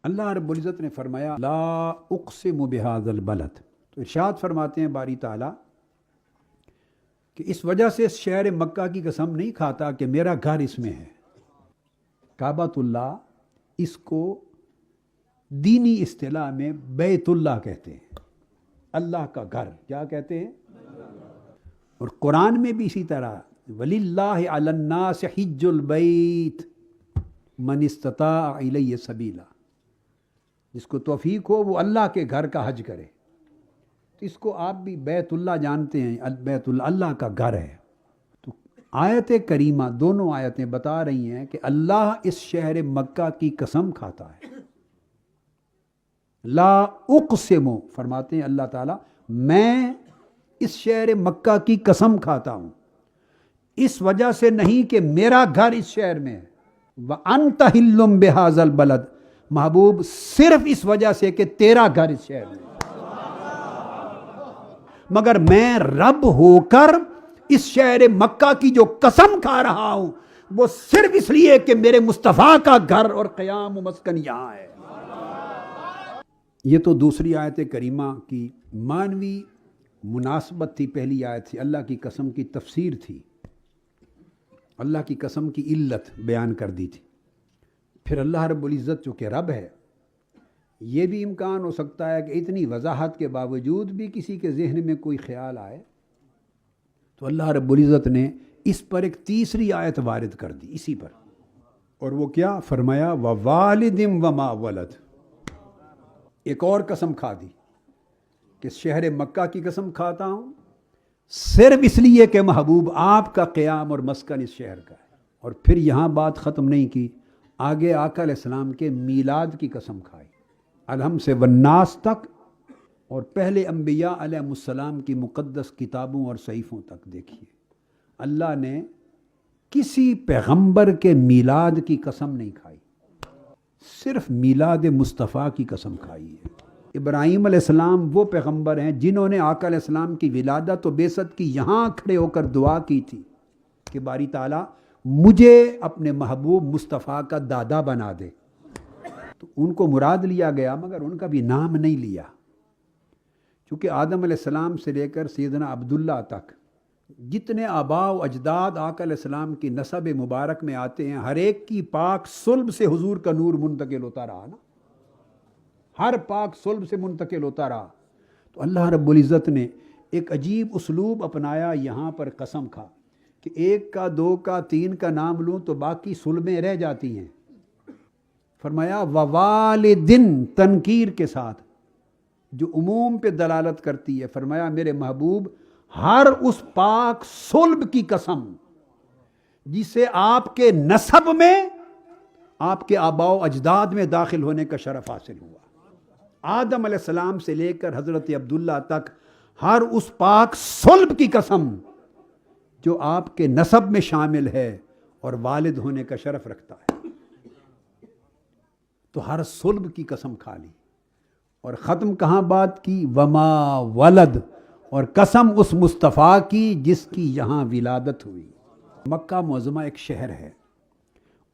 اللہ رب العزت نے فرمایا لا اقسم بہذا البلد، تو ارشاد فرماتے ہیں باری تعالیٰ کہ اس وجہ سے اس شہر مکہ کی قسم نہیں کھاتا کہ میرا گھر اس میں ہے۔ کعبۃ اللہ، اس کو دینی اصطلاح میں بیت اللہ کہتے ہیں، اللہ کا گھر کیا کہتے ہیں؟ اور قرآن میں بھی اسی طرح وَلِلَّهِ عَلَى النَّاسِ حِجُّ الْبَيْتِ مَنِ اسْتَطَاعَ إِلَيْهِ سَبِيلًا، جس کو توفیق ہو وہ اللہ کے گھر کا حج کرے۔ تو اس کو آپ بھی بیت اللہ جانتے ہیں، بیت اللہ اللہ کا گھر ہے۔ تو آیت کریمہ، دونوں آیتیں بتا رہی ہیں کہ اللہ اس شہر مکہ کی قسم کھاتا ہے۔ لا اقسم، فرماتے ہیں اللہ تعالیٰ میں اس شہر مکہ کی قسم کھاتا ہوں، اس وجہ سے نہیں کہ میرا گھر اس شہر میں ہے۔ وَأَنْتَ حِلٌّ بِهَذَا الْبَلَدِ، محبوب صرف اس وجہ سے کہ تیرا گھر اس شہر میں ہے، مگر میں رب ہو کر اس شہر مکہ کی جو قسم کھا رہا ہوں وہ صرف اس لیے کہ میرے مصطفیٰ کا گھر اور قیام و مسکن یہاں ہے۔ یہ تو دوسری آیت کریمہ کی معنوی مناسبت تھی، پہلی آیت تھی اللہ کی قسم کی تفسیر تھی، اللہ کی قسم کی علت بیان کر دی تھی۔ پھر اللہ رب العزت جو کہ رب ہے، یہ بھی امکان ہو سکتا ہے کہ اتنی وضاحت کے باوجود بھی کسی کے ذہن میں کوئی خیال آئے، تو اللہ رب العزت نے اس پر ایک تیسری آیت وارد کر دی اسی پر، اور وہ کیا فرمایا؟ وَوَالِدٍ وَمَا وَلَدَ، ایک اور قسم کھا دی کہ شہر مکہ کی قسم کھاتا ہوں صرف اس لیے کہ محبوب آپ کا قیام اور مسکن اس شہر کا ہے۔ اور پھر یہاں بات ختم نہیں کی، آگے آقا علیہ السلام کے میلاد کی قسم کھائی، الحم سے والناس تک، اور پہلے انبیاء علیہ السلام کی مقدس کتابوں اور صحیفوں تک۔ دیکھیے اللہ نے کسی پیغمبر کے میلاد کی قسم نہیں کھائی، صرف میلاد مصطفیٰ کی قسم کھائی ہے۔ ابراہیم علیہ السلام وہ پیغمبر ہیں جنہوں نے آقا علیہ السلام کی ولادت و بعثت کی یہاں کھڑے ہو کر دعا کی تھی کہ باری تعالیٰ مجھے اپنے محبوب مصطفیٰ کا دادا بنا دے۔ تو ان کو مراد لیا گیا مگر ان کا بھی نام نہیں لیا، چونکہ آدم علیہ السلام سے لے کر سیدنا عبداللہ تک جتنے آباء و اجداد آقا علیہ السلام کی نسب مبارک میں آتے ہیں، ہر ایک کی پاک صلب سے حضور کا نور منتقل ہوتا رہا نا، ہر پاک صلب سے منتقل ہوتا رہا۔ تو اللہ رب العزت نے ایک عجیب اسلوب اپنایا، یہاں پر قسم کھا کہ ایک کا، دو کا، تین کا نام لوں تو باقی صلبیں رہ جاتی ہیں۔ فرمایا ووالدن، تنکیر کے ساتھ جو عموم پہ دلالت کرتی ہے۔ فرمایا میرے محبوب ہر اس پاک صلب کی قسم جسے آپ کے نسب میں آپ کے آباء و اجداد میں داخل ہونے کا شرف حاصل ہوا، آدم علیہ السلام سے لے کر حضرت عبداللہ تک، ہر اس پاک صلب کی قسم جو آپ کے نسب میں شامل ہے اور والد ہونے کا شرف رکھتا ہے۔ تو ہر صلب کی قسم کھا لی، اور ختم کہاں بات کی؟ وما ولد، اور قسم اس مصطفیٰ کی جس کی یہاں ولادت ہوئی۔ مکہ معظمہ ایک شہر ہے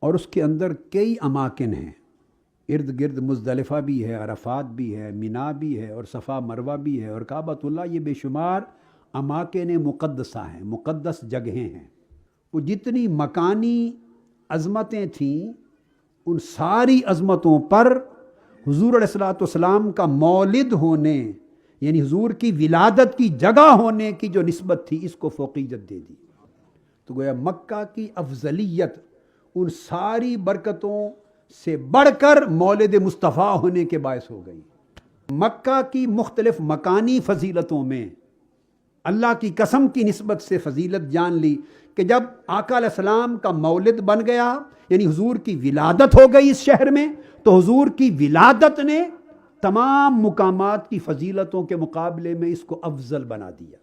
اور اس کے اندر کئی اماکن ہیں، ارد گرد مزدلفہ بھی ہے، عرفات بھی ہے، مینا بھی ہے، اور صفا مروہ بھی ہے، اور کعبۃ اللہ، یہ بے شمار اماکن مقدسہ ہیں، مقدس جگہیں ہیں۔ وہ جتنی مکانی عظمتیں تھیں، ان ساری عظمتوں پر حضور علیہ الصلوۃ والسلام کا مولد ہونے، یعنی حضور کی ولادت کی جگہ ہونے کی جو نسبت تھی، اس کو فوقیت دے دی۔ تو گویا مکہ کی افضلیت ان ساری برکتوں سے بڑھ کر مولد مصطفیٰ ہونے کے باعث ہو گئی۔ مکہ کی مختلف مکانی فضیلتوں میں اللہ کی قسم کی نسبت سے فضیلت جان لی کہ جب آقا علیہ السلام کا مولد بن گیا، یعنی حضور کی ولادت ہو گئی اس شہر میں، تو حضور کی ولادت نے تمام مقامات کی فضیلتوں کے مقابلے میں اس کو افضل بنا دیا۔